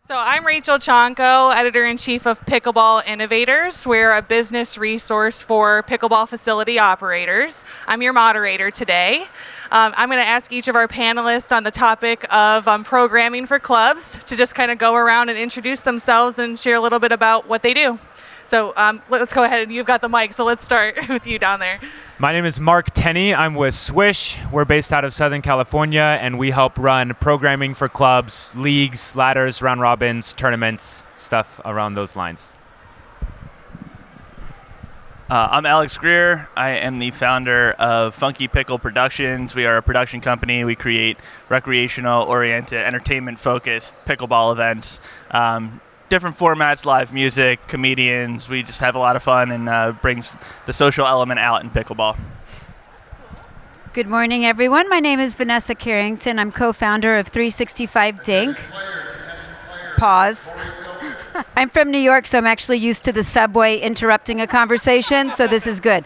So I'm Rachel Chonko, Editor-in-Chief of Pickleball Innovators. We're a business resource for pickleball facility operators. I'm your moderator today. I'm going to ask each of our panelists on the topic of programming for clubs to just kind of go around and introduce themselves and share a little bit about what they do. So let's go ahead, and you've got the mic, so let's start with you down there. My name is Tenney. I'm with Swish. We're based out of Southern California, and we help run programming for clubs, leagues, ladders, round robins, tournaments, stuff around those lines. I'm Alex Greer. I am the founder of Funky Pickle Productions. We are a production company. We create recreational-oriented, entertainment-focused pickleball events. Different formats, live music, comedians. We just have a lot of fun and brings the social element out in pickleball. Good morning, everyone. My name is Vanessa Carrington. I'm co-founder of 365 Dink. Pause. I'm from New York, so I'm actually used to the subway interrupting a conversation, so this is good.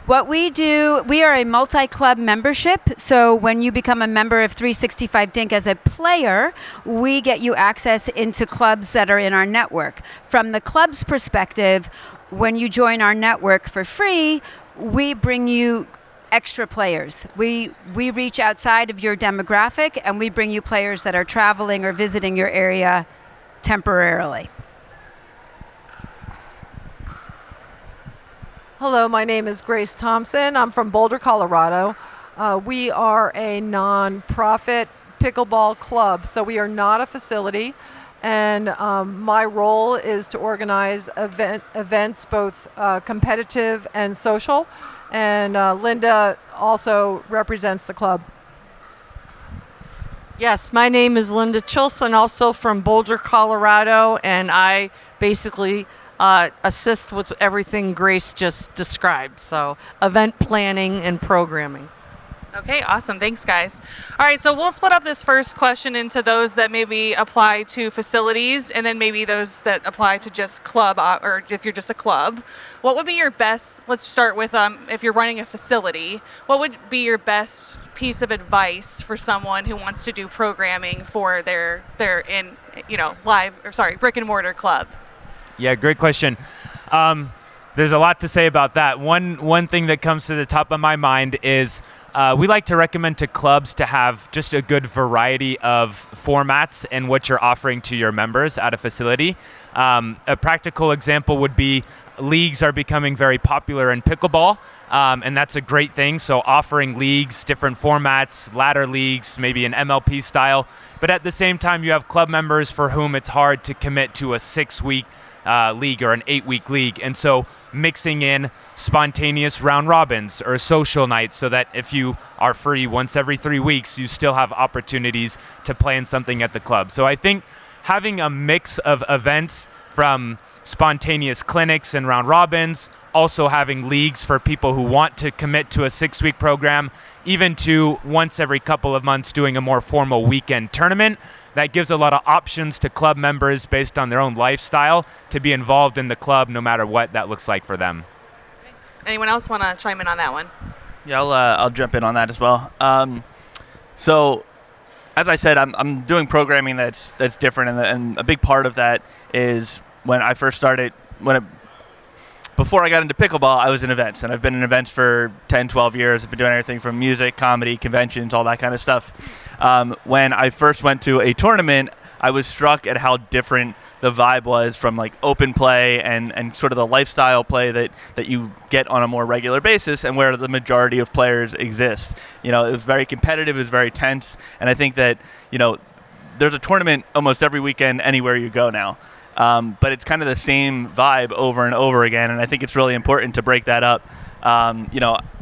What we do, we are a multi-club membership, so when you become a member of 365 Dink as a player, we get you access into clubs that are in our network. From the club's perspective, when you join our network for free, we bring you extra players. We reach outside of your demographic, and we bring you players that are traveling or visiting your area temporarily. Hello, my name is Grace Thomson. I'm from Boulder, Colorado. We are a non-profit pickleball club, so we are not a facility. And my role is to organize events, both competitive and social. And Linda also represents the club. Yes, my name is Linda Chilson, also from Boulder, Colorado, and I basically assist with everything Grace just described, so event planning and programming. Okay, awesome. Thanks, guys. All right, so we'll split up this first question into those that maybe apply to facilities and then maybe those that apply to just club, or if you're just a club. What would be your best, let's start with if you're running a facility, what would be your best piece of advice for someone who wants to do programming for their brick and mortar club? Yeah, great question. There's a lot to say about that. One thing that comes to the top of my mind is we like to recommend to clubs to have just a good variety of formats and what you're offering to your members at a facility. A practical example would be leagues are becoming very popular in pickleball, and that's a great thing. So offering leagues, different formats, ladder leagues, maybe an MLP style. But at the same time, you have club members for whom it's hard to commit to a 6-week league or an 8-week league. And so mixing in spontaneous round robins or social nights so that if you are free once every 3 weeks, you still have opportunities to play in something at the club. So I think having a mix of events from spontaneous clinics and round robins, also having leagues for people who want to commit to a 6-week program, even to once every couple of months doing a more formal weekend tournament. That gives a lot of options to club members based on their own lifestyle to be involved in the club no matter what that looks like for them. Anyone else want to chime in on that one? Yeah, I'll jump in on that as well. So, as I said, I'm doing programming that's different, and a big part of that is when I first started, before I got into pickleball, I was in events, and I've been in events for 10, 12 years. I've been doing everything from music, comedy, conventions, all that kind of stuff. When I first went to a tournament, I was struck at how different the vibe was from like open play and sort of the lifestyle play that you get on a more regular basis, and where the majority of players exist. It was very competitive, it was very tense, and I think that, there's a tournament almost every weekend anywhere you go now. But it's kind of the same vibe over and over again, and I think it's really important to break that up. And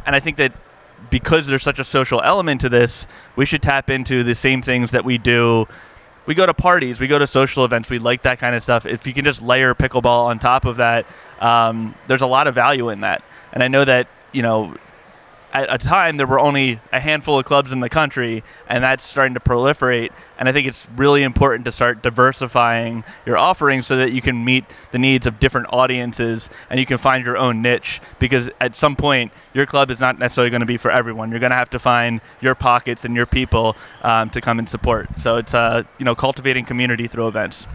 I think that because there's such a social element to this, we should tap into the same things that we do. We go to parties, we go to social events, we like that kind of stuff. If you can just layer pickleball on top of that, there's a lot of value in that. And I know that, at a time there were only a handful of clubs in the country, and that's starting to proliferate. And I think it's really important to start diversifying your offerings so that you can meet the needs of different audiences and you can find your own niche, because at some point your club is not necessarily going to be for everyone. You're going to have to find your pockets and your people to come and support. So it's cultivating community through events.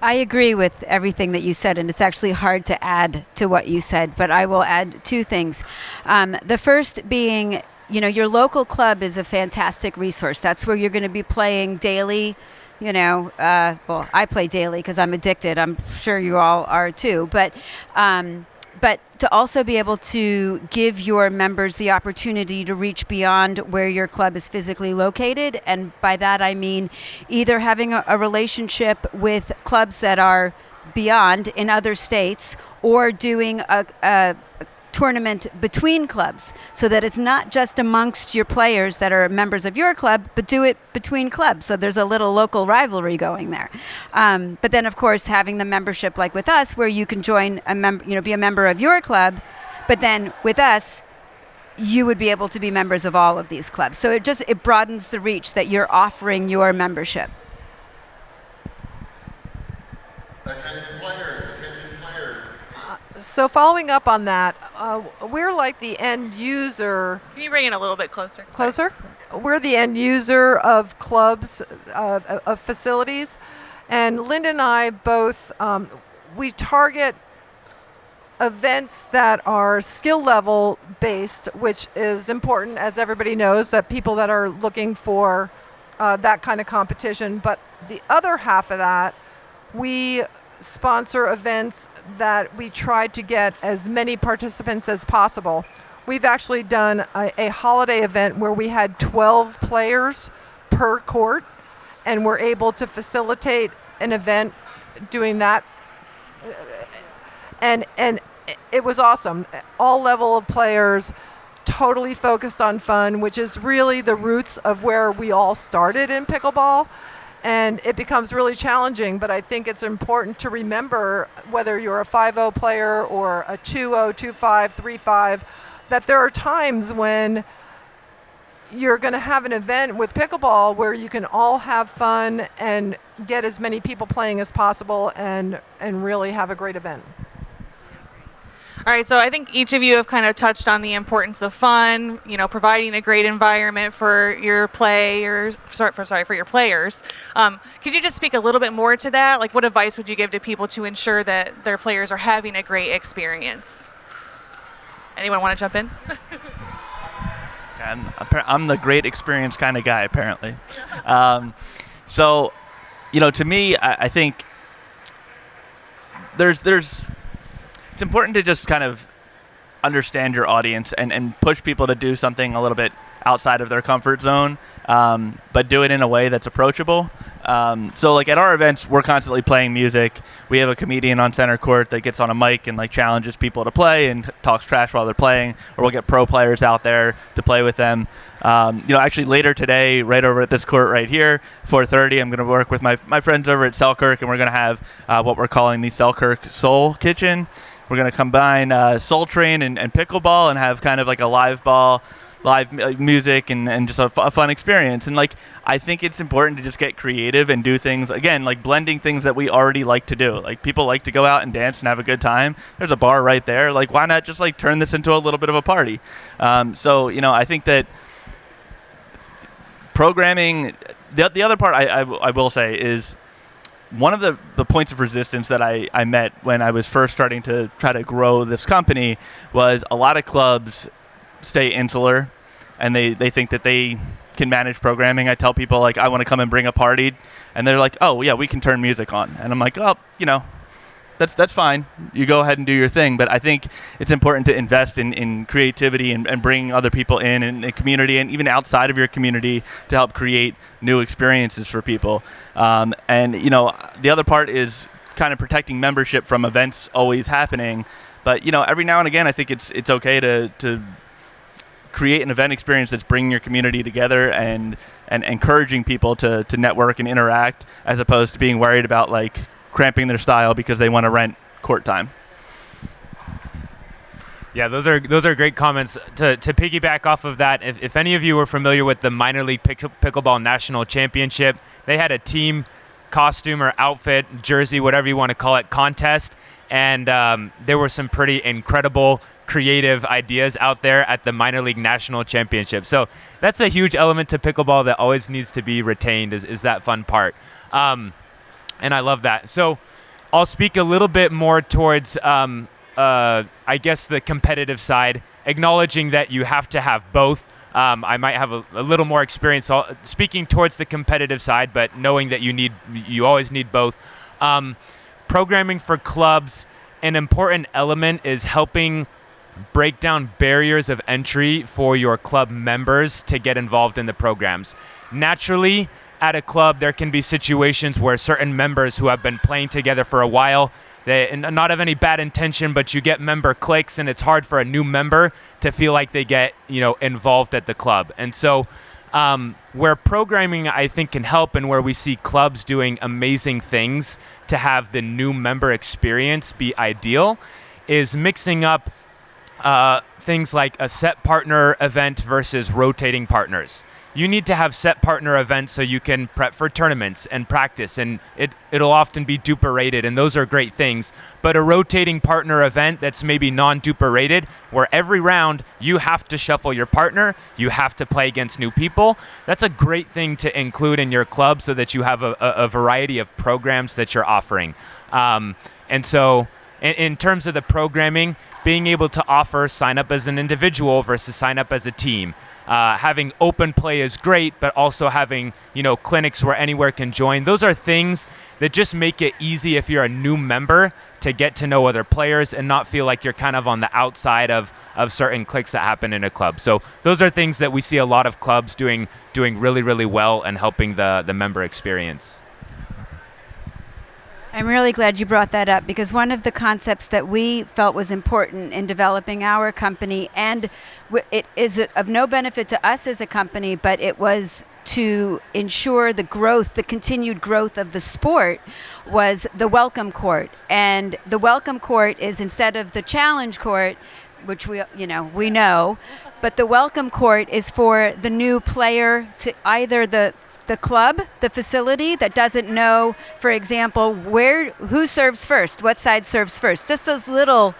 I agree with everything that you said, and it's actually hard to add to what you said, but I will add two things. The first being, your local club is a fantastic resource. That's where you're going to be playing daily. Well, I play daily because I'm addicted. I'm sure you all are too. But to also be able to give your members the opportunity to reach beyond where your club is physically located. And by that, I mean either having a relationship with clubs that are beyond in other states, or doing a tournament between clubs, so that it's not just amongst your players that are members of your club, but do it between clubs, so there's a little local rivalry going there. But then, of course, having the membership like with us, where you can join be a member of your club, but then with us, you would be able to be members of all of these clubs. So it broadens the reach that you're offering your membership. Attention players. So following up on that, we're like the end user. Can you bring it a little bit closer? Closer? We're the end user of clubs, of facilities. And Linda and I both, we target events that are skill level based, which is important, as everybody knows, that people that are looking for that kind of competition. But the other half of that, we sponsor events that we try to get as many participants as possible. We've actually done a holiday event where we had 12 players per court, and we're able to facilitate an event doing that. And it was awesome. All level of players, totally focused on fun, which is really the roots of where we all started in pickleball. And it becomes really challenging, but I think it's important to remember, whether you're a 5-0 player or a 2-0, 2-5, 3-5, that there are times when you're going to have an event with pickleball where you can all have fun and get as many people playing as possible and really have a great event. All right, so I think each of you have kind of touched on the importance of fun, providing a great environment for your players. For your players. Could you just speak a little bit more to that? Like, what advice would you give to people to ensure that their players are having a great experience? Anyone want to jump in? I'm the great experience kind of guy, apparently. To me, I think it's important to just kind of understand your audience and push people to do something a little bit outside of their comfort zone, but do it in a way that's approachable. So like at our events, we're constantly playing music. We have a comedian on center court that gets on a mic and like challenges people to play and talks trash while they're playing, or we'll get pro players out there to play with them. Actually later today, right over at this court right here, 4:30, I'm going to work with my friends over at Selkirk, and we're going to have what we're calling the Selkirk Soul Kitchen. We're going to combine Soul Train and Pickleball and have kind of like a live music and just a fun experience. And like, I think it's important to just get creative and do things, again, like blending things that we already like to do. Like, people like to go out and dance and have a good time. There's a bar right there. Like, why not just like turn this into a little bit of a party? I think that programming, the other part I will say is, one of the points of resistance that I met when I was first starting to try to grow this company was a lot of clubs stay insular, and they think that they can manage programming. I tell people, like, I want to come and bring a party, and they're like, oh, yeah, we can turn music on. And I'm like, oh, that's fine. You go ahead and do your thing. But I think it's important to invest in creativity and bring other people in the community and even outside of your community to help create new experiences for people. The other part is kind of protecting membership from events always happening. But, every now and again, I think it's okay to create an event experience that's bringing your community together and encouraging people to network and interact, as opposed to being worried about, like, cramping their style because they want to rent court time. Yeah, those are great comments. To piggyback off of that, if any of you were familiar with the minor league pickleball national championship, they had a team costume or outfit, jersey, whatever you want to call it, contest, and there were some pretty incredible creative ideas out there at the minor league national championship. So that's a huge element to pickleball that always needs to be retained, is that fun part. And I love that. So I'll speak a little bit more towards I guess the competitive side, acknowledging that you have to have both. I might have a little more experience speaking towards the competitive side, but knowing that you always need both. Programming for clubs, an important element is helping break down barriers of entry for your club members to get involved in the programs. Naturally, at a club, there can be situations where certain members who have been playing together for a while, they not have any bad intention, but you get member cliques, and it's hard for a new member to feel like they get involved at the club. And so where programming, I think, can help, and where we see clubs doing amazing things to have the new member experience be ideal, is mixing up things like a set partner event versus rotating partners. You need to have set partner events so you can prep for tournaments and practice, and it'll often be duper rated, and those are great things. But a rotating partner event that's maybe non-duper rated, where every round you have to shuffle your partner, you have to play against new people, that's a great thing to include in your club so that you have a variety of programs that you're offering. And so in terms of the programming, being able to offer sign up as an individual versus sign up as a team. Having open play is great, but also having clinics where anywhere can join. Those are things that just make it easy if you're a new member to get to know other players and not feel like you're kind of on the outside of certain cliques that happen in a club. So those are things that we see a lot of clubs doing really, really well and helping the member experience. I'm really glad you brought that up, because one of the concepts that we felt was important in developing our company, and it is of no benefit to us as a company, but it was to ensure the continued growth of the sport, was the welcome court. And the welcome court is, instead of the challenge court, which we know, but the welcome court is for the new player to either the club, the facility that doesn't know, for example, who serves first, what side serves first, just those little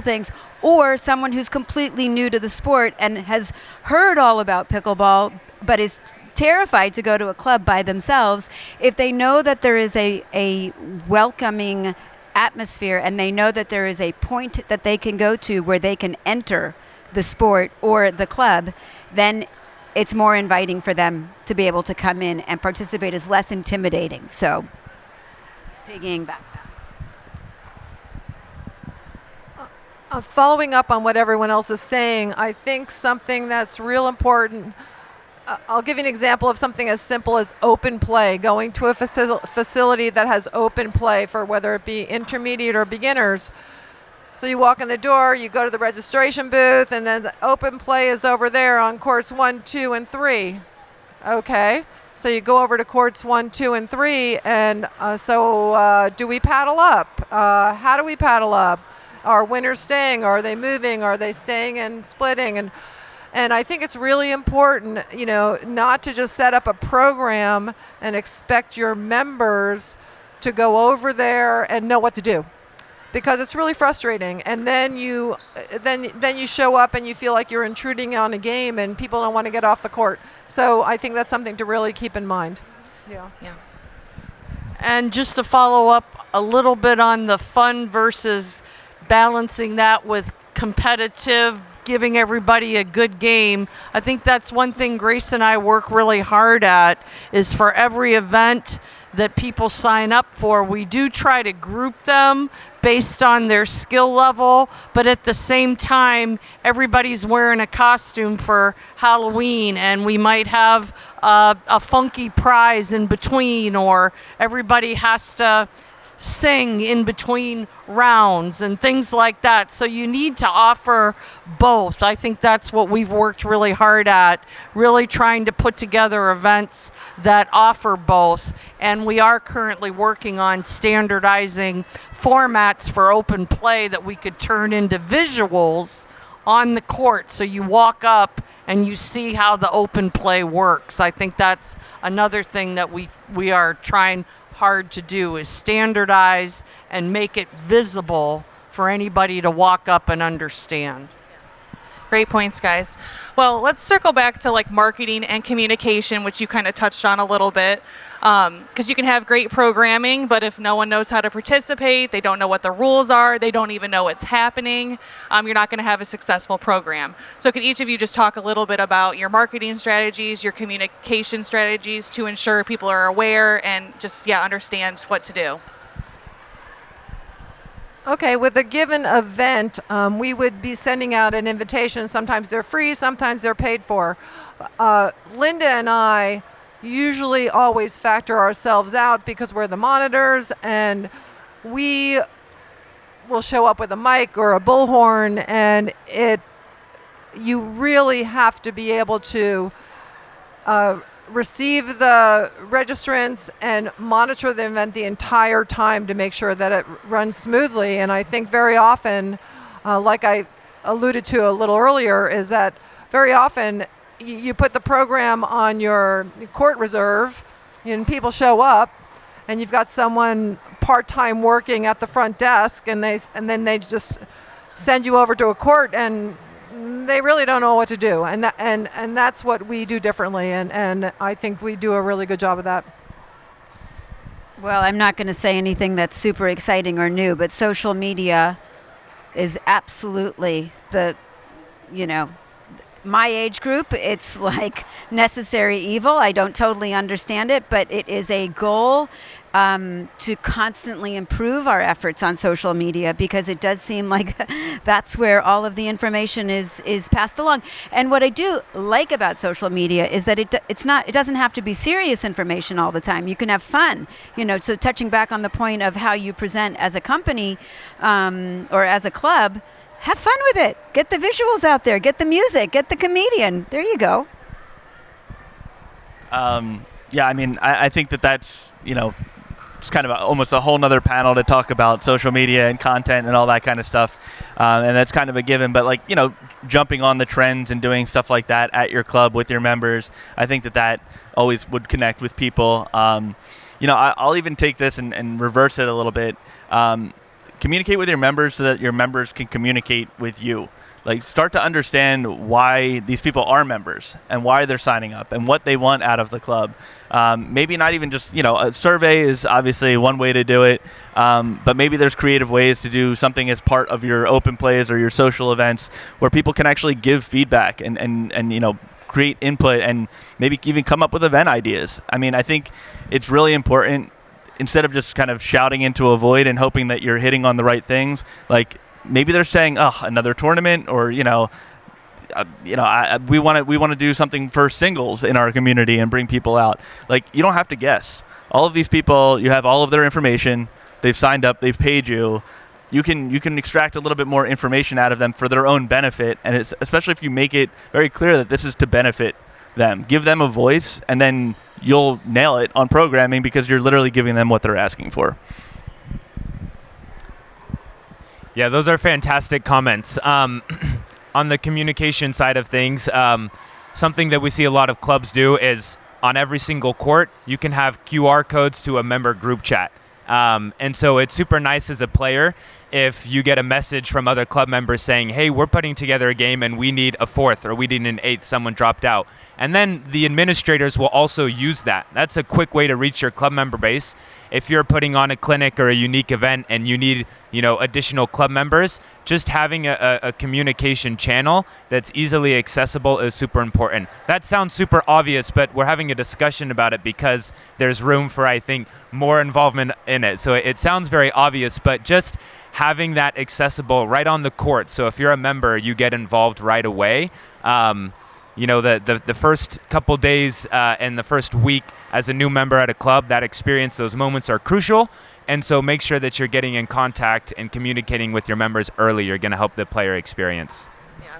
things, or someone who's completely new to the sport and has heard all about pickleball but is terrified to go to a club by themselves. If they know that there is a welcoming atmosphere, and they know that there is a point that they can go to where they can enter the sport or the club, then it's more inviting for them to be able to come in and participate. Is less intimidating. So, piggying back. Following up on what everyone else is saying, I think something that's real important, I'll give you an example of something as simple as open play, going to a facility that has open play for whether it be intermediate or beginners. So you walk in the door, you go to the registration booth, and then the open play is over there on courts 1, 2, and 3. Okay, so you go over to courts 1, 2, and 3, and do we paddle up? How do we paddle up? Are winners staying? Are they moving? Are they staying and splitting? And I think it's really important, not to just set up a program and expect your members to go over there and know what to do, because it's really frustrating. And then you show up and you feel like you're intruding on a game, and people don't want to get off the court. So I think that's something to really keep in mind. Yeah. And just to follow up a little bit on the fun versus balancing that with competitive, giving everybody a good game, I think that's one thing Grace and I work really hard at, is for every event that people sign up for, we do try to group them based on their skill level, but at the same time, everybody's wearing a costume for Halloween, and we might have a funky prize in between, or everybody has to sing in between rounds and things like that. So you need to offer both. I think that's what we've worked really hard at, really trying to put together events that offer both. And we are currently working on standardizing formats for open play that we could turn into visuals on the court. So you walk up and you see how the open play works. I think that's another thing that we are trying hard to do, is standardize and make it visible for anybody to walk up and understand. Great points, guys. Well, let's circle back to like marketing and communication, which you kind of touched on a little bit. Because you can have great programming, but if no one knows how to participate, they don't know what the rules are, they don't even know what's happening, you're not going to have a successful program. So could each of you just talk a little bit about your marketing strategies, your communication strategies to ensure people are aware and just, understand what to do? Okay, with a given event, we would be sending out an invitation. Sometimes they're free, sometimes they're paid for. Linda and I usually always factor ourselves out because we're the monitors, and we will show up with a mic or a bullhorn, and you really have to be able to receive the registrants and monitor the event the entire time to make sure that it runs smoothly. And I think very often, like I alluded to a little earlier, is that very often you put the program on your court reserve and people show up and you've got someone part-time working at the front desk, and then they just send you over to a court and they really don't know what to do. And that's what we do differently, and I think we do a really good job of that. Well, I'm not going to say anything that's super exciting or new, but social media is absolutely my age group, it's like necessary evil. I don't totally understand it, but it is a goal to constantly improve our efforts on social media, because it does seem like that's where all of the information is passed along. And what I do like about social media is that it doesn't have to be serious information all the time. You can have fun, so touching back on the point of how you present as a company or as a club, have fun with it. Get the visuals out there. Get the music. Get the comedian. There you go. I think that's, it's kind of almost a whole nother panel to talk about social media and content and all that kind of stuff. And that's kind of a given. But, jumping on the trends and doing stuff like that at your club with your members, I think that always would connect with people. I'll even take this and reverse it a little bit. Communicate with your members so that your members can communicate with you. Start to understand why these people are members and why they're signing up and what they want out of the club. Maybe not even just, a survey is obviously one way to do it, but maybe there's creative ways to do something as part of your open plays or your social events where people can actually give feedback and create input and maybe even come up with event ideas. I think it's really important, instead of just kind of shouting into a void and hoping that you're hitting on the right things, maybe they're saying, another tournament, or we want to do something for singles in our community and bring people out. You don't have to guess. All of these people, you have all of their information. They've signed up. They've paid you. You can extract a little bit more information out of them for their own benefit, and it's especially if you make it very clear that this is to benefit them. Give them a voice, and then you'll nail it on programming because you're literally giving them what they're asking for. Yeah, those are fantastic comments. On the communication side of things, something that we see a lot of clubs do is on every single court, you can have QR codes to a member group chat. And so it's super nice as a player if you get a message from other club members saying, hey, we're putting together a game and we need a fourth or we need an eighth, someone dropped out. And then the administrators will also use that. That's a quick way to reach your club member base. If you're putting on a clinic or a unique event and you need, additional club members, just having a communication channel that's easily accessible is super important. That sounds super obvious, but we're having a discussion about it because there's room for, I think, more involvement in it. So it sounds very obvious, but just having that accessible right on the court. So if you're a member, you get involved right away. The first couple days and the first week as a new member at a club, that experience, those moments are crucial. And so make sure that you're getting in contact and communicating with your members early. You're going to help the player experience. Yeah.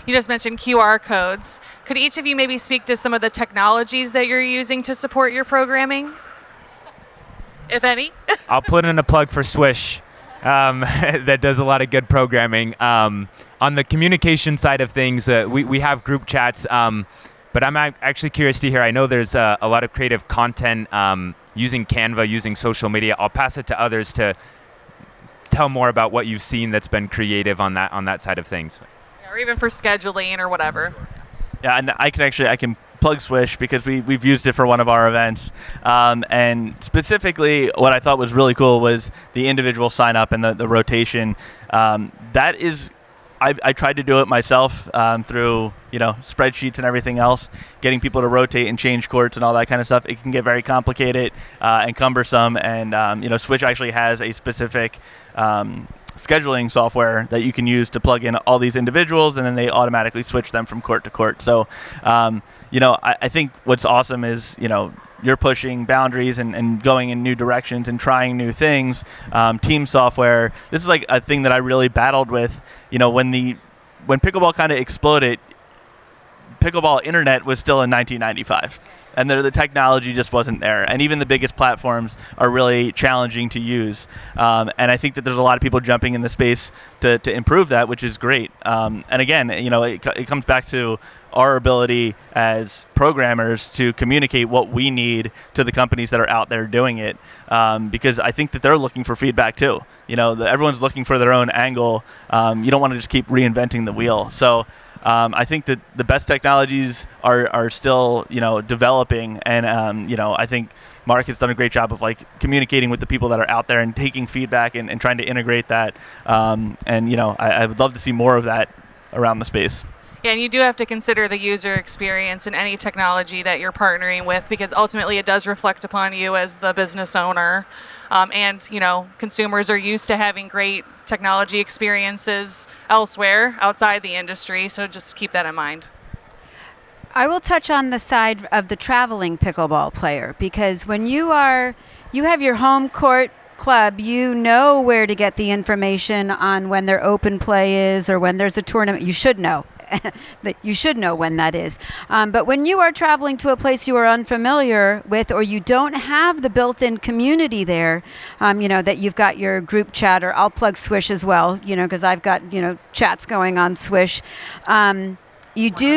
You just mentioned QR codes. Could each of you maybe speak to some of the technologies that you're using to support your programming, if any? I'll put in a plug for Swish. That does a lot of good programming. On the communication side of things, we have group chats, but I'm actually curious to hear. I know there's a lot of creative content using Canva, using social media. I'll pass it to others to tell more about what you've seen that's been creative on that side of things. Or even for scheduling or whatever. Yeah, and I can plug Swish because we've used it for one of our events. And specifically, what I thought was really cool was the individual sign up and the rotation. That is, I tried to do it myself through spreadsheets and everything else, getting people to rotate and change courts and all that kind of stuff. It can get very complicated and cumbersome. And Swish actually has a specific scheduling software that you can use to plug in all these individuals, and then they automatically switch them from court to court. So, I think what's awesome is, you're pushing boundaries and going in new directions and trying new things. Team software, this is like a thing that I really battled with, when pickleball kind of exploded. Pickleball internet was still in 1995, and the technology just wasn't there. And even the biggest platforms are really challenging to use. And I think that there's a lot of people jumping in the space to improve that, which is great. And again, it comes back to our ability as programmers to communicate what we need to the companies that are out there doing it, because I think that they're looking for feedback too. Everyone's looking for their own angle. You don't want to just keep reinventing the wheel. So I think that the best technologies are still, developing, and I think Mark has done a great job of communicating with the people that are out there and taking feedback and trying to integrate that. I would love to see more of that around the space. Yeah, and you do have to consider the user experience in any technology that you're partnering with, because ultimately it does reflect upon you as the business owner. Consumers are used to having great technology experiences elsewhere outside the industry, so just keep that in mind. I will touch on the side of the traveling pickleball player, because when you have your home court club, you know where to get the information on when their open play is or when there's a tournament. You should know. That you should know when that is. But when you are traveling to a place you are unfamiliar with, or you don't have the built-in community there, that you've got your group chat, or I'll plug Swish as well, because I've got, chats going on Swish. I think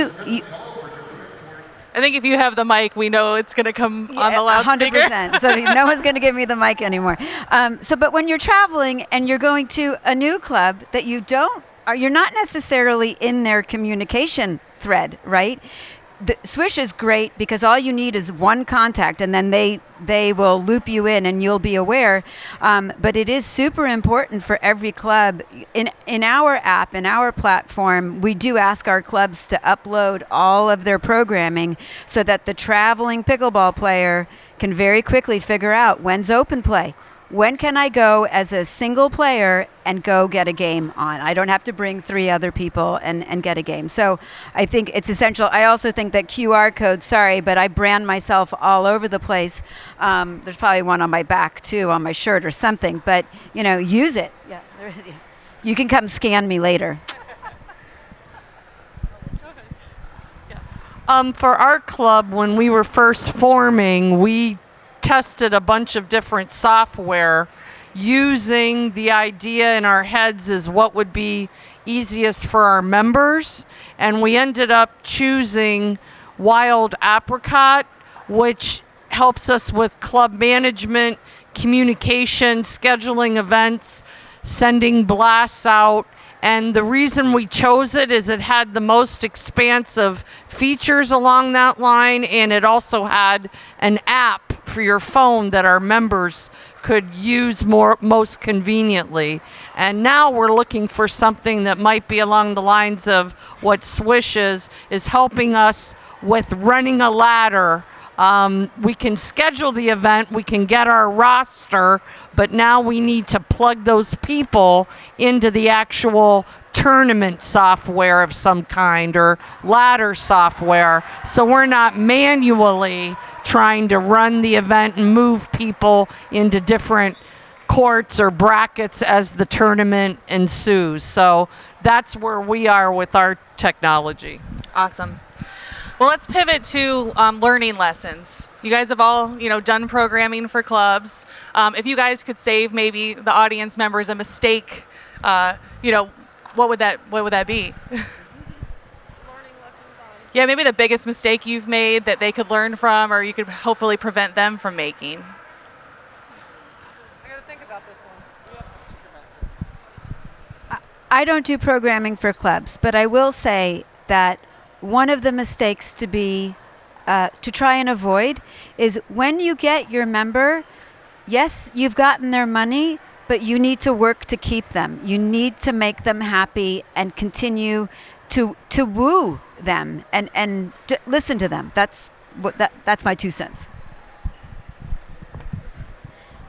if you have the mic, we know it's going to come on the loudspeaker. 100%. So no one's going to give me the mic anymore. But when you're traveling and you're going to a new club that you're not necessarily in their communication thread, right? The Swish is great because all you need is one contact, and then they will loop you in and you'll be aware. But it is super important for every club. In our app, in our platform, we do ask our clubs to upload all of their programming so that the traveling pickleball player can very quickly figure out when's open play. When can I go as a single player and go get a game on? I don't have to bring 3 other people and get a game. So I think it's essential. I also think that QR code, sorry, but I brand myself all over the place. There's probably one on my back too, on my shirt or something, but use it. Yeah, you can come scan me later. For our club, when we were first forming, we tested a bunch of different software using the idea in our heads is what would be easiest for our members, and we ended up choosing Wild Apricot, which helps us with club management, communication, scheduling events, sending blasts out. And the reason we chose it is it had the most expansive features along that line, and it also had an app for your phone that our members could use most conveniently. And now we're looking for something that might be along the lines of what Swish is helping us with running a ladder. We can schedule the event, we can get our roster, but now we need to plug those people into the actual tournament software of some kind or ladder software, so we're not manually trying to run the event and move people into different courts or brackets as the tournament ensues. So that's where we are with our technology. Awesome. Well, let's pivot to learning lessons. You guys have all, done programming for clubs. If you guys could save maybe the audience members a mistake, what would that be? Yeah, maybe the biggest mistake you've made that they could learn from, or you could hopefully prevent them from making. I got to think about this one. I don't do programming for clubs, but I will say that one of the mistakes to try and avoid is when you get your member, yes, you've gotten their money, but you need to work to keep them. You need to make them happy and continue to woo them and listen to them. That's my 2 cents.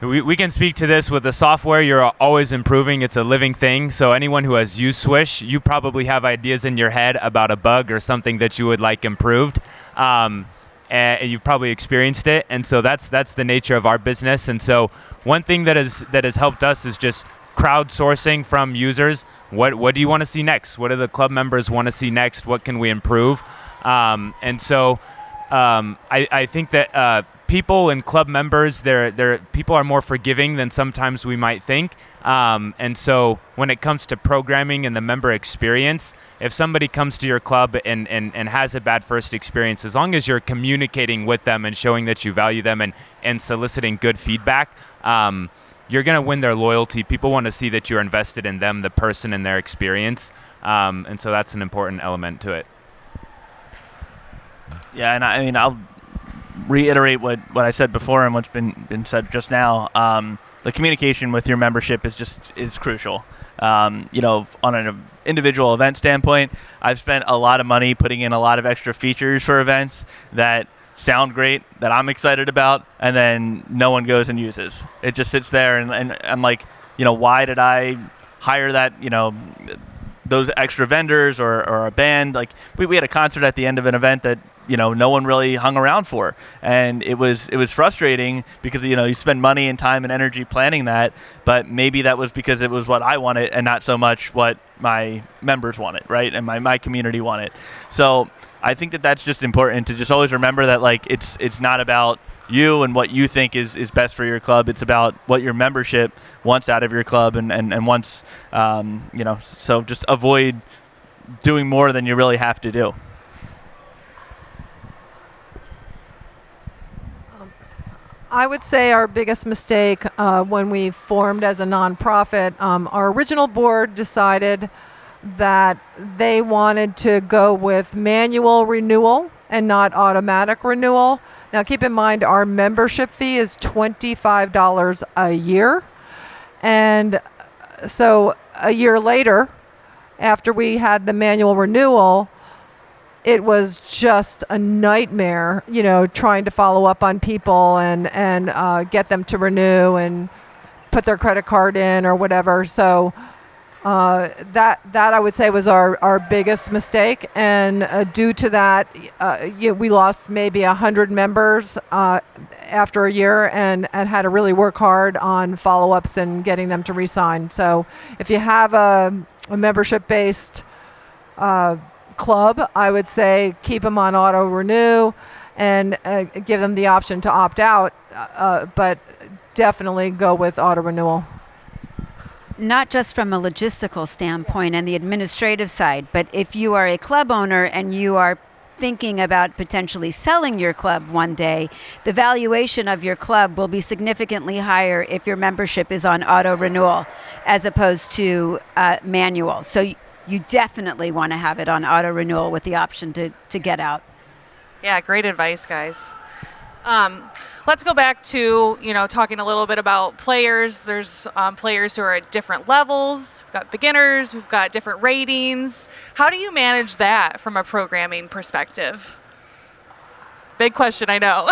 We can speak to this with the software. You're always improving. It's a living thing. So anyone who has used Swish, you probably have ideas in your head about a bug or something that you would like improved. And you've probably experienced it. And so that's the nature of our business. And so one thing that has helped us is just crowdsourcing from users. What do you want to see next? What do the club members want to see next? What can we improve? And so I think that people and club members, people are more forgiving than sometimes we might think. And so when it comes to programming and the member experience, if somebody comes to your club and has a bad first experience, as long as you're communicating with them and showing that you value them and soliciting good feedback, you're going to win their loyalty. People want to see that you're invested in them, the person, and their experience. And so that's an important element to it. Yeah, and I mean, I'll reiterate what I said before and what's been said just now. The communication with your membership is crucial. On an individual event standpoint, I've spent a lot of money putting in a lot of extra features for events that sound great, that I'm excited about, and then no one goes and uses. It just sits there, and I'm like, why did I hire that, those extra vendors or a band? Like we had a concert at the end of an event that no one really hung around for, and it was frustrating because you spend money and time and energy planning that, but maybe that was because it was what I wanted and not so much what my members wanted, right? And my community wanted. So I think that's just important to just always remember that, like, it's not about you and what you think is best for your club. It's about what your membership wants out of your club and wants, so just avoid doing more than you really have to do. I would say our biggest mistake when we formed as a nonprofit, our original board decided that they wanted to go with manual renewal and not automatic renewal. Now keep in mind our membership fee is $25 a year. And so a year later, after we had the manual renewal, it was just a nightmare, trying to follow up on people and get them to renew and put their credit card in or whatever. So that I would say was our biggest mistake. And due to that, we lost maybe 100 members after a year and had to really work hard on follow-ups and getting them to re-sign. So if you have a membership-based club, I would say keep them on auto renew and give them the option to opt out, but definitely go with auto renewal. Not just from a logistical standpoint and the administrative side, but if you are a club owner and you are thinking about potentially selling your club one day, the valuation of your club will be significantly higher if your membership is on auto renewal as opposed to manual. So you definitely want to have it on auto renewal with the option to get out. Yeah, great advice, guys. Let's go back to, talking a little bit about players. There's players who are at different levels. We've got beginners. We've got different ratings. How do you manage that from a programming perspective? Big question, I know.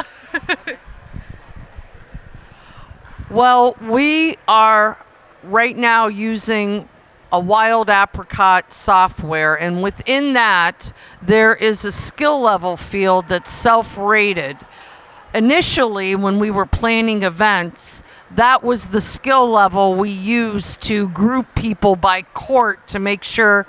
Well, we are right now using a wild apricot software, and within that there is a skill level field that's self-rated. initially, when we were planning events, that was the skill level we used to group people by court to make sure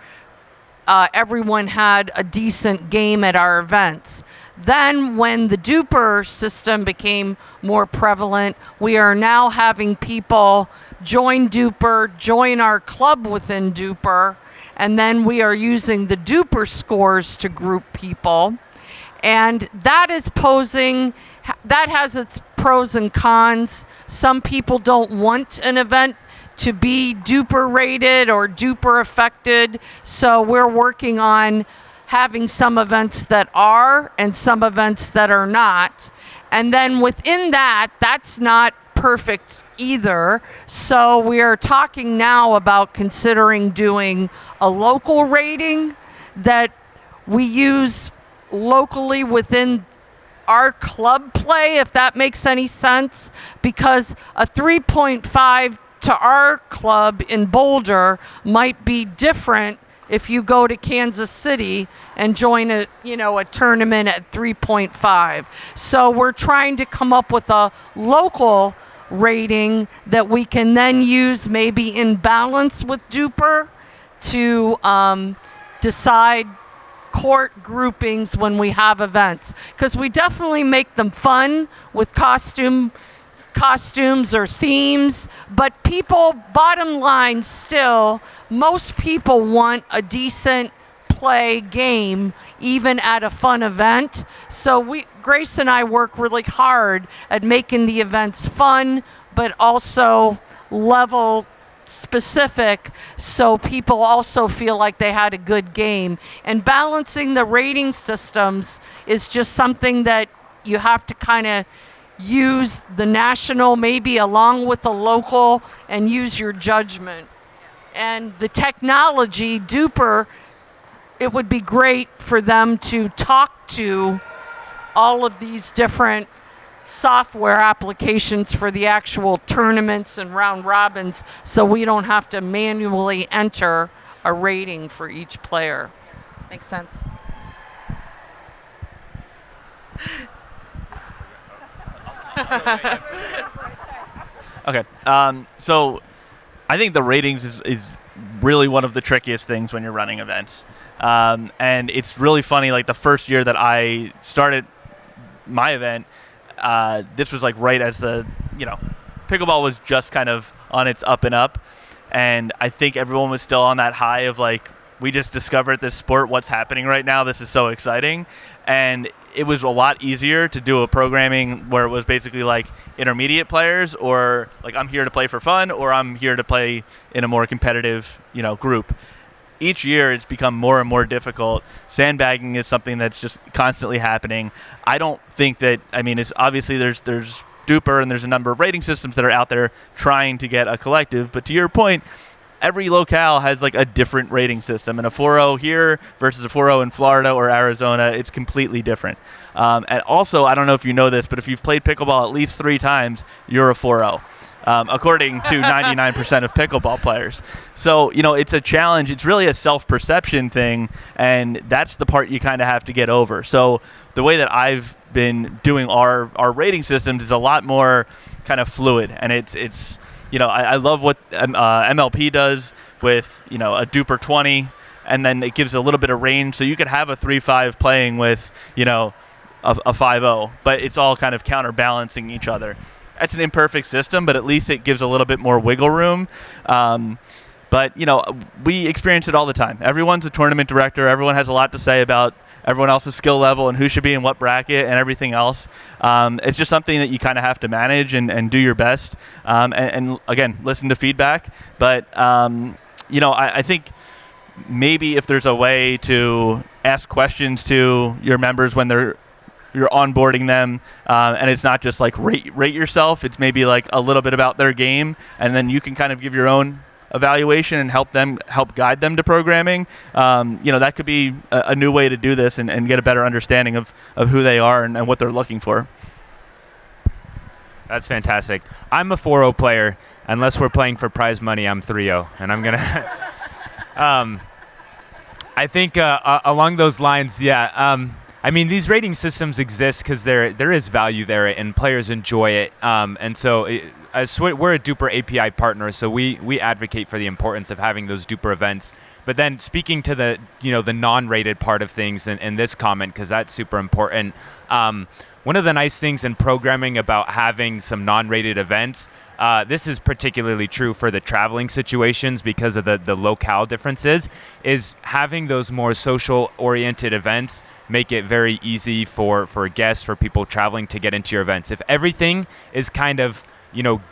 everyone had a decent game at our events. Then when the duper system became more prevalent, we are now having people join duper, join our club within duper, and then we are using the duper scores to group people. And that has its pros and cons. Some people don't want an event to be duper rated or duper affected, so we're working on having some events that are and some events that are not. And then within that, that's not perfect either. So we are talking now about considering doing a local rating that we use locally within our club play, if that makes any sense, because a 3.5 to our club in Boulder might be different if you go to Kansas City and join a tournament at 3.5. So we're trying to come up with a local rating that we can then use maybe in balance with duper to decide court groupings when we have events, because we definitely make them fun with costumes or themes, but people, bottom line still, most people want a decent play game even at a fun event. So Grace and I work really hard at making the events fun, but also level specific, so people also feel like they had a good game. And balancing the rating systems is just something that you have to kind of use the national maybe along with the local and use your judgment. And the technology, duper, it would be great for them to talk to all of these different software applications for the actual tournaments and round robins, so we don't have to manually enter a rating for each player. Makes sense. Okay. So I think the ratings is really one of the trickiest things when you're running events. And it's really funny, like the first year that I started my event, this was like right as pickleball was just kind of on its up and up. And I think everyone was still on that high of like, we just discovered this sport, what's happening right now, this is so exciting. And it was a lot easier to do a programming where it was basically like intermediate players, or like I'm here to play for fun, or I'm here to play in a more competitive, group. Each year it's become more and more difficult. Sandbagging is something that's just constantly happening. I don't think that, it's obviously there's duper and there's a number of rating systems that are out there trying to get a collective, but to your point, every locale has like a different rating system, and a 4.0 here versus a 4.0 in Florida or Arizona, it's completely different. And also, I don't know if you know this, but if you've played pickleball at least 3 times, you're a 4.0. According to 99% of pickleball players. So, it's a challenge. It's really a self-perception thing, and that's the part you kind of have to get over. So the way that I've been doing our rating systems is a lot more kind of fluid, and it's I love what MLP does with, a duper 20, and then it gives a little bit of range, so you could have a 3-5 playing with, a 5.0, but it's all kind of counterbalancing each other. That's an imperfect system, but at least it gives a little bit more wiggle room. But, we experience it all the time. Everyone's a tournament director. Everyone has a lot to say about everyone else's skill level and who should be in what bracket and everything else. It's just something that you kind of have to manage and do your best. And again, listen to feedback. But, I think maybe if there's a way to ask questions to your members when you're onboarding them, and it's not just like rate yourself, it's maybe like a little bit about their game, and then you can kind of give your own evaluation and help guide them to programming. That could be a new way to do this and get a better understanding of who they are and what they're looking for. That's fantastic. I'm a 4.0 player. Unless we're playing for prize money, I'm 3.0, and I'm going to I think along those lines, I mean, these rating systems exist because there is value there and players enjoy it. And so we're a Duper API partner, so we advocate for the importance of having those Duper events. But then speaking to the non-rated part of things in this comment, because that's super important. One of the nice things in programming about having some non-rated events, this is particularly true for the traveling situations because of the locale differences, is having those more social-oriented events make it very easy for guests, for people traveling to get into your events. If everything is kind of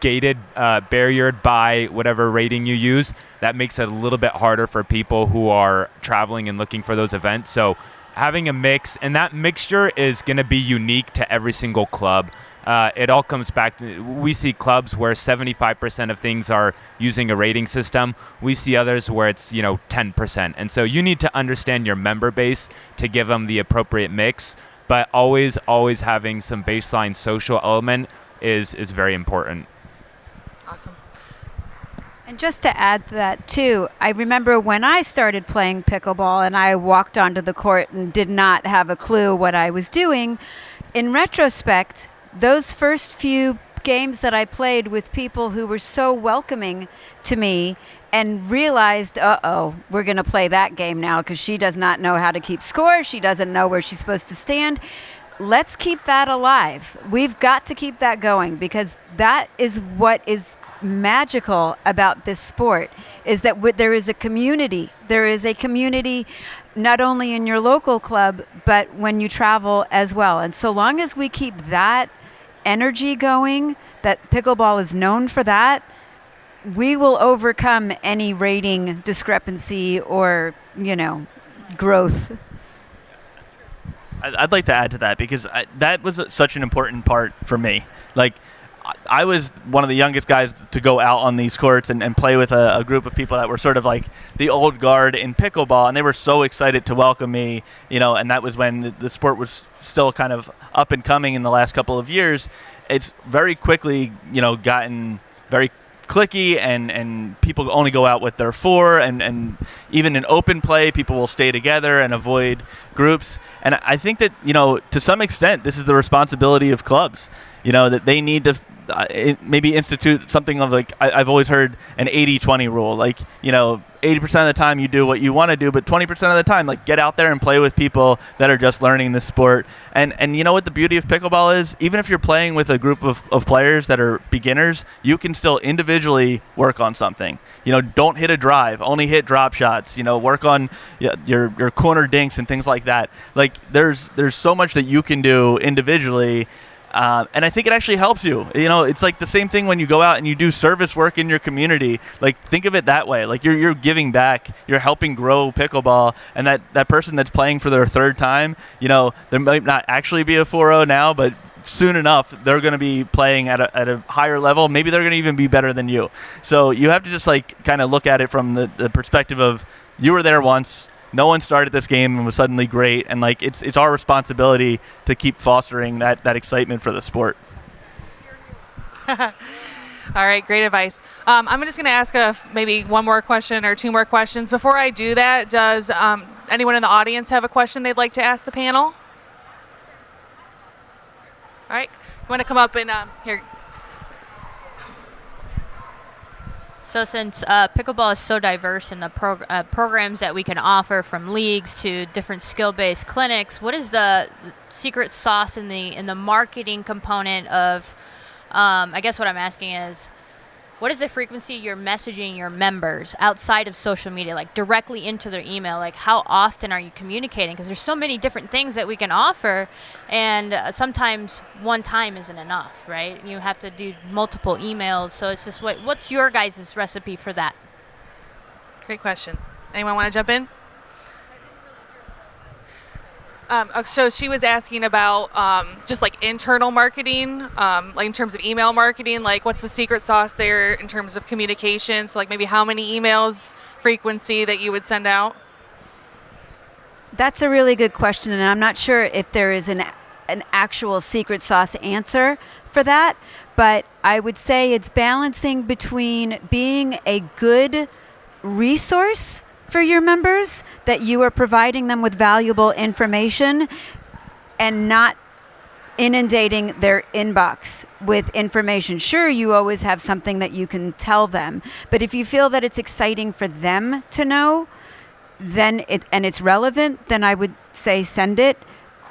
gated, barriered by whatever rating you use, that makes it a little bit harder for people who are traveling and looking for those events. So having a mix, and that mixture is going to be unique to every single club. It all comes back to, we see clubs where 75% of things are using a rating system. We see others where it's 10%. And so you need to understand your member base to give them the appropriate mix, but always having some baseline social element is very important. Awesome. And just to add to that too, I remember when I started playing pickleball and I walked onto the court and did not have a clue what I was doing. In retrospect, those first few games that I played with people who were so welcoming to me and realized, we're going to play that game now because she does not know how to keep score. She doesn't know where she's supposed to stand. Let's keep that alive. We've got to keep that going because that is what is magical about this sport, is that there is a community. There is a community not only in your local club, but when you travel as well. And so long as we keep that energy going, that pickleball is known for that, we will overcome any rating discrepancy or, growth. I'd like to add to that because that was such an important part for me. Like, I was one of the youngest guys to go out on these courts and play with a group of people that were sort of like the old guard in pickleball, and they were so excited to welcome me, and that was when the sport was still kind of up and coming in the last couple of years. It's very quickly, gotten very clicky, and people only go out with their four, and even in open play, people will stay together and avoid groups. And I think that, to some extent, this is the responsibility of clubs, that they need to maybe institute something of like, I've always heard an 80-20 rule, like, 80% of the time you do what you want to do, but 20% of the time, like, get out there and play with people that are just learning the sport. And you know what the beauty of pickleball is? Even if you're playing with a group of players that are beginners, you can still individually work on something. Don't hit a drive, only hit drop shots, work on your corner dinks and things like that. Like, there's so much that you can do individually. And I think it actually helps you. It's like the same thing when you go out and you do service work in your community. Like, think of it that way. Like, you're giving back. You're helping grow pickleball. And that person that's playing for their third time, there might not actually be a 4-0 now, but soon enough, they're going to be playing at a higher level. Maybe they're going to even be better than you. So you have to just, like, kind of look at it from the perspective of, you were there once. No one started this game and was suddenly great, and like it's our responsibility to keep fostering that excitement for the sport. All right, great advice. I'm just going to ask maybe one more question or two more questions. Before I do that, does anyone in the audience have a question they'd like to ask the panel? All right, you want to come up and here. So since pickleball is so diverse in the programs that we can offer, from leagues to different skill-based clinics, what is the secret sauce in the marketing component of, I guess what I'm asking is, what is the frequency you're messaging your members outside of social media, like directly into their email? Like, how often are you communicating? Because there's so many different things that we can offer, and sometimes one time isn't enough, right? You have to do multiple emails. So it's just, what's your guys' recipe for that? Great question. Anyone want to jump in? So she was asking about just like internal marketing, like in terms of email marketing, like what's the secret sauce there in terms of communication? So like maybe how many emails, frequency that you would send out? That's a really good question, and I'm not sure if there is an actual secret sauce answer for that, but I would say it's balancing between being a good resource for your members, that you are providing them with valuable information, and not inundating their inbox with information. Sure, you always have something that you can tell them, but if you feel that it's exciting for them to know, then it's relevant, then I would say send it,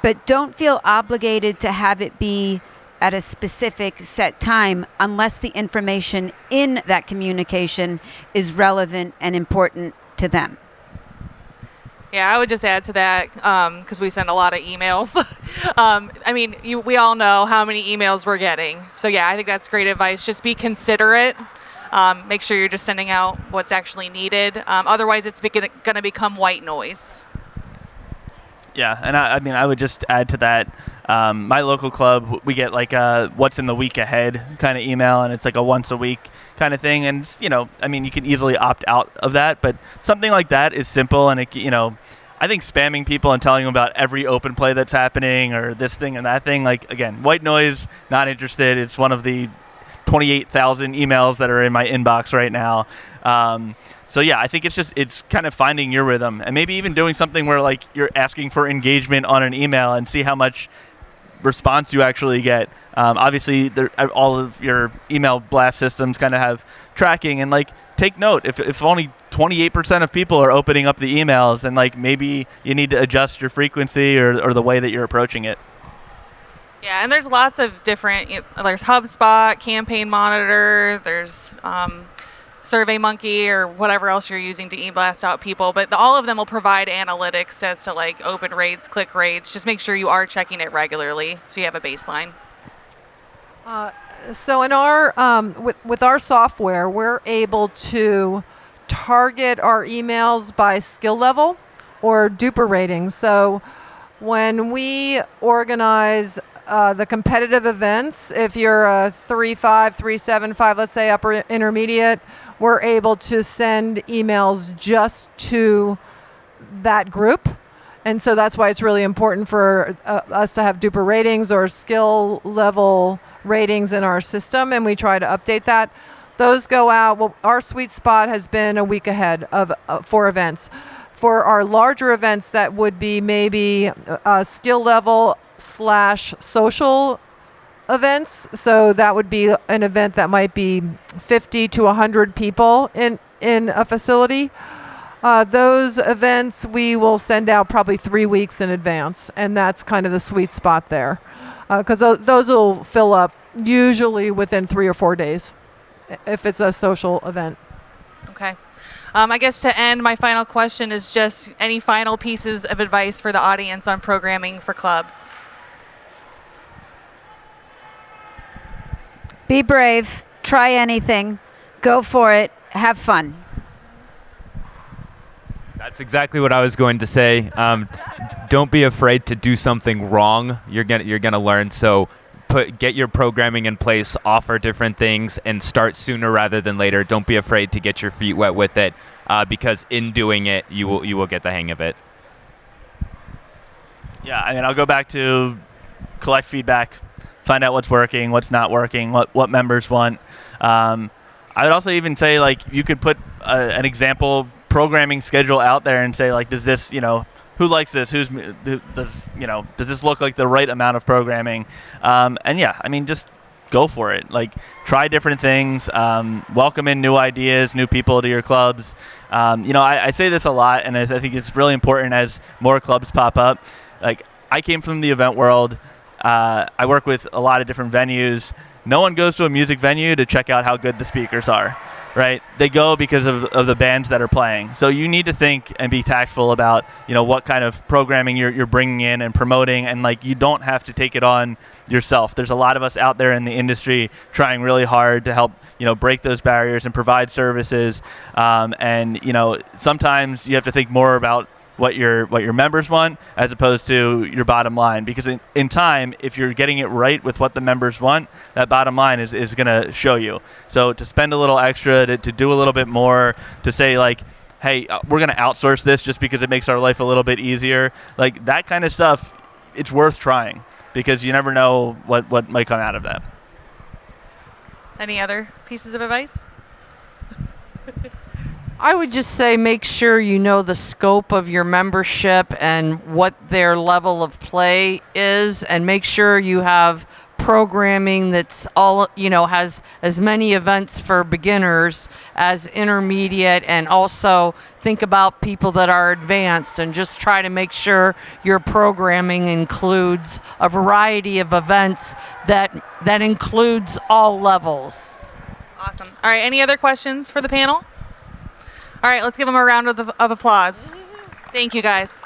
but don't feel obligated to have it be at a specific set time unless the information in that communication is relevant and important to them. Yeah, I would just add to that because we send a lot of emails. I mean, we all know how many emails we're getting. So yeah, I think that's great advice. Just be considerate. Make sure you're just sending out what's actually needed. Otherwise, it's going to become white noise. Yeah, and I mean, I would just add to that. My local club, we get like a what's in the week ahead kind of email, and it's like a once a week kind of thing. And I mean, you can easily opt out of that, but something like that is simple, and I think spamming people and telling them about every open play that's happening or this thing and that thing, like, again, white noise, not interested. It's one of the 28,000 emails that are in my inbox right now. So yeah, I think it's kind of finding your rhythm, and maybe even doing something where like you're asking for engagement on an email and see how much response you actually get. Obviously, all of your email blast systems kind of have tracking, and like take note if only 28% of people are opening up the emails, then like maybe you need to adjust your frequency or the way that you're approaching it. Yeah, and there's lots of different. There's HubSpot, Campaign Monitor. There's SurveyMonkey or whatever else you're using to e-blast out people, but all of them will provide analytics as to like open rates, click rates. Just make sure you are checking it regularly so you have a baseline. So in our with our software, we're able to target our emails by skill level or duper ratings. So when we organize the competitive events, if you're a 3.5, 3.75, let's say upper intermediate, we're able to send emails just to that group. And so that's why it's really important for us to have duper ratings or skill level ratings in our system, and we try to update that. Those go out. Well, our sweet spot has been a week ahead of for events. For our larger events, that would be maybe skill level / social events. So that would be an event that might be 50 to 100 people in a facility. Those events we will send out probably 3 weeks in advance, and that's kind of the sweet spot there, because those will fill up usually within 3 or 4 days if it's a social event. Okay. I guess to end, my final question is just any final pieces of advice for the audience on programming for clubs? Be brave, try anything, go for it, have fun. That's exactly what I was going to say. Don't be afraid to do something wrong. You're gonna learn. So get your programming in place, offer different things, and start sooner rather than later. Don't be afraid to get your feet wet with it, because in doing it, you will get the hang of it. Yeah, I mean, I'll go back to collect feedback, find out what's working, what's not working, what members want. I would also even say, like, you could put an example programming schedule out there and say, like, does this, who likes this? Does this look like the right amount of programming? And yeah, I mean, just go for it. Like, try different things. Welcome in new ideas, new people to your clubs. I say this a lot, and I think it's really important as more clubs pop up. Like, I came from the event world. I work with a lot of different venues. No one goes to a music venue to check out how good the speakers are, right? They go because of the bands that are playing. So you need to think and be tactful about, what kind of programming you're bringing in and promoting, and like, you don't have to take it on yourself. There's a lot of us out there in the industry trying really hard to help, break those barriers and provide services. And sometimes you have to think more about what your members want as opposed to your bottom line, because in time, if you're getting it right with what the members want, that bottom line is going to show you. So to spend a little extra, to do a little bit more, to say like, hey, we're going to outsource this just because it makes our life a little bit easier, like that kind of stuff, it's worth trying, because you never know what might come out of that. Any other pieces of advice? I would just say make sure you know the scope of your membership and what their level of play is, and make sure you have programming that's all, has as many events for beginners as intermediate, and also think about people that are advanced, and just try to make sure your programming includes a variety of events that includes all levels. Awesome. All right, any other questions for the panel? All right, let's give them a round of applause. Thank you, guys.